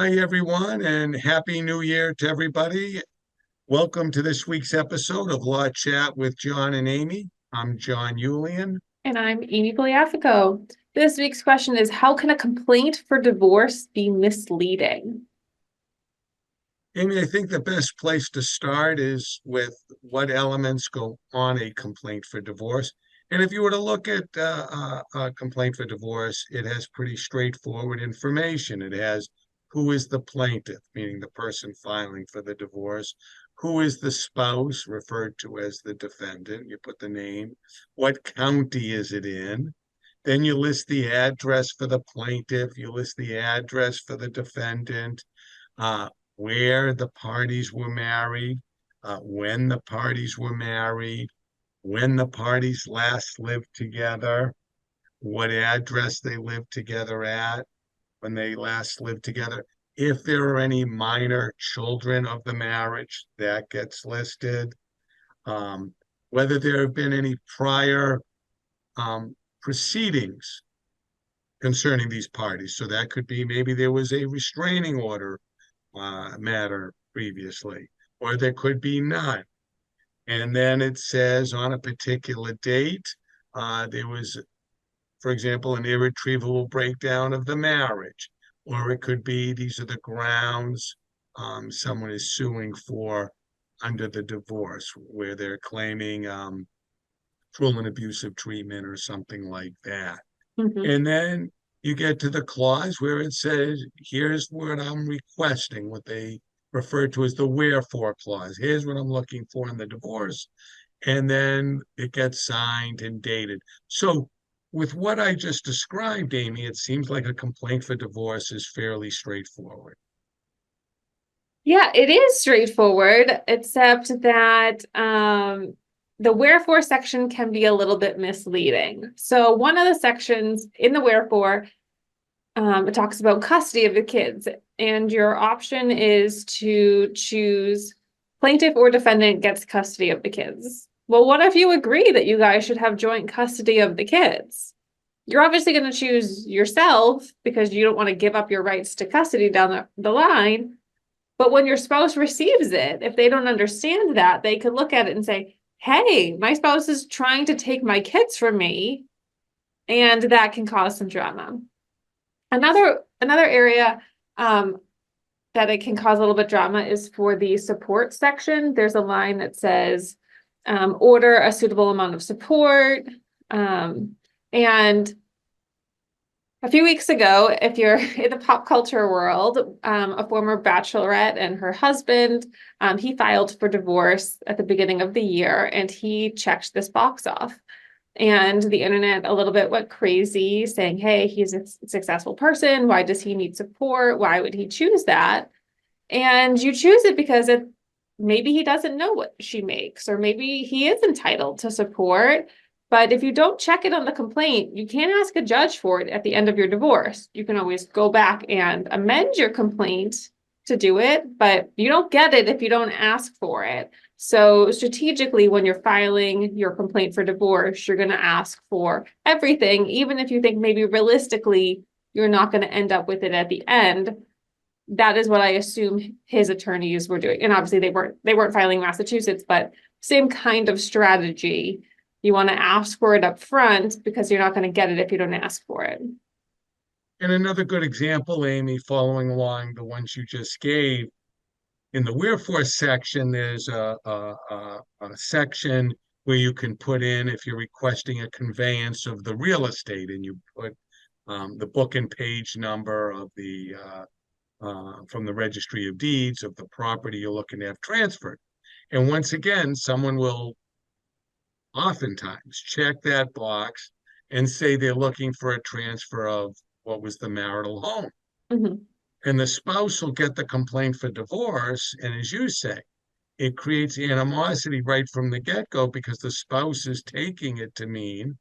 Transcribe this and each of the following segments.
Hi, everyone, and Happy New Year to everybody. Welcome to this week's episode of Law Chat with John and Amy. I'm John Yulian. And I'm Amy Poliafico. This week's question is, how can a complaint for divorce be misleading? Amy, I think the best place to start is with what elements go on a complaint for divorce. And if you were to look at a complaint for divorce, it has pretty straightforward information. It has who is the plaintiff, meaning the person filing for the divorce, who is the spouse, referred to as the defendant. You put the name, what county is it in? Then you list the address for the plaintiff, you list the address for the defendant, uh, where the parties were married, when the parties were married, when the parties last lived together, what address they lived together at, when they last lived together. If there are any minor children of the marriage, that gets listed. Um, Whether there have been any prior proceedings concerning these parties. So that could be maybe there was a restraining order matter previously, or there could be none. And then it says on a particular date, there was, for example, an irretrievable breakdown of the marriage, or it could be these are the grounds someone is suing for under the divorce, where they're claiming cruel and abusive treatment or something like that. Mhm. And then you get to the clause where it says, here's what I'm requesting, what they refer to as the wherefore clause. Here's what I'm looking for in the divorce. And then it gets signed and dated. So, with what I just described, Amy, it seems like a complaint for divorce is fairly straightforward. Yeah, it is straightforward, except that the wherefore section can be a little bit misleading. So one of the sections in the wherefore, it talks about custody of the kids, and your option is to choose plaintiff or defendant gets custody of the kids. Well, what if you agree that you guys should have joint custody of the kids? You're obviously going to choose yourself because you don't want to give up your rights to custody down the line. But when your spouse receives it, if they don't understand that, they could look at it and say, hey, my spouse is trying to take my kids from me. And that can cause some drama. Another area that it can cause a little bit drama is for the support section. There's a line that says, order a suitable amount of support. And a few weeks ago, if you're in the pop culture world, a former bachelorette and her husband, he filed for divorce at the beginning of the year, and he checked this box off. And the internet a little bit went crazy, saying, hey, he's a successful person. Why does he need support? Why would he choose that? And you choose it because maybe he doesn't know what she makes, or maybe he is entitled to support. But if you don't check it on the complaint, you can't ask a judge for it at the end of your divorce. You can always go back and amend your complaint to do it, but you don't get it if you don't ask for it. So strategically, when you're filing your complaint for divorce, you're going to ask for everything, even if you think maybe realistically you're not going to end up with it at the end. That is what I assume his attorneys were doing. And obviously they weren't filing Massachusetts, but same kind of strategy. You want to ask for it up front because you're not going to get it if you don't ask for it. And another good example, Amy, following along the ones you just gave, in the wherefore section, there's a section where you can put in if you're requesting a conveyance of the real estate, and you put the book and page number of the from the registry of deeds of the property you're looking to have transferred. And once again, someone will oftentimes check that box and say they're looking for a transfer of what was the marital home. Mhm. And the spouse will get the complaint for divorce. And as you say, it creates animosity right from the get-go because the spouse is taking it to mean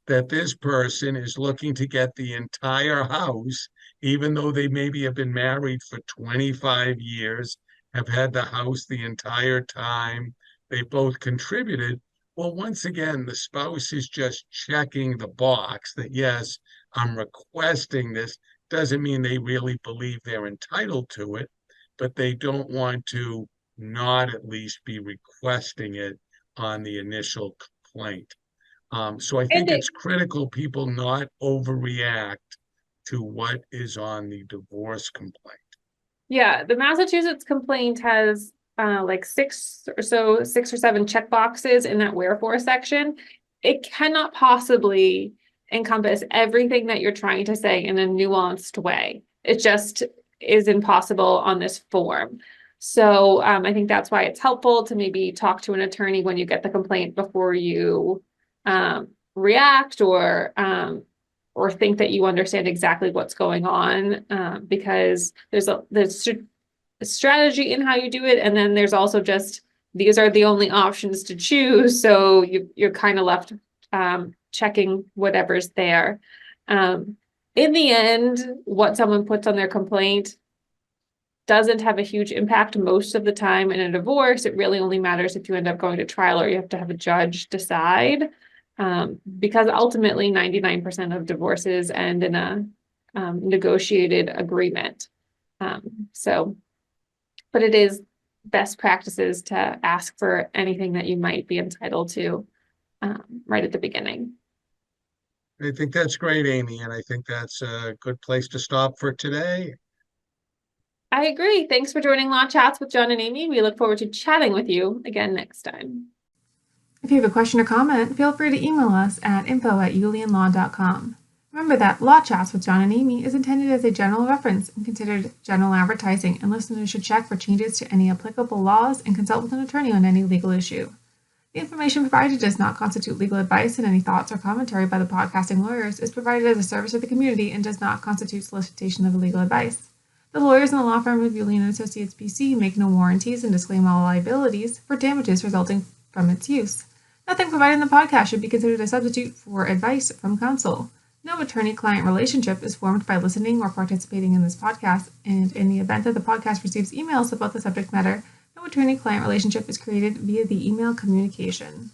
that this person is looking to get the entire house, even though they maybe have been married for 25 years, have had the house the entire time, they both contributed. Well, once again, the spouse is just checking the box that, yes, I'm requesting this. doesn't mean they really believe they're entitled to it, but they don't want to not at least be requesting it on the initial complaint. So I And think it's critical people not overreact to what is on the divorce complaint. yeah, the Massachusetts complaint has like six or seven check boxes in that wherefore section. It cannot possibly encompass everything that you're trying to say in a nuanced way. It just is impossible on this form. So I think that's why it's helpful to maybe talk to an attorney when you get the complaint before you react or think that you understand exactly what's going on, because there's a strategy in how you do it, and then there's also just these are the only options to choose, so you're kind of left checking whatever's there. In the end, what someone puts on their complaint doesn't have a huge impact most of the time in a divorce. It really only matters if you end up going to trial or you have to have a judge decide. Because ultimately 99% of divorces end in a negotiated agreement. But it is best practices to ask for anything that you might be entitled to right at the beginning. I think that's great, Amy, and I think that's a good place to stop for today. I agree. Thanks for joining Law Chats with John and Amy. We look forward to chatting with you again next time. If you have a question or comment, feel free to email us at info@yulianlaw.com. Remember that Law Chats with John and Amy is intended as a general reference and considered general advertising, and listeners should check for changes to any applicable laws and consult with an attorney on any legal issue. The information provided does not constitute legal advice, and any thoughts or commentary by the podcasting lawyers is provided as a service to the community and does not constitute solicitation of legal advice. The lawyers in the law firm of Julian & Associates PC make no warranties and disclaim all liabilities for damages resulting from its use. Nothing provided in the podcast should be considered a substitute for advice from counsel. No attorney-client relationship is formed by listening or participating in this podcast, and in the event that the podcast receives emails about the subject matter, no attorney-client relationship is created via the email communication.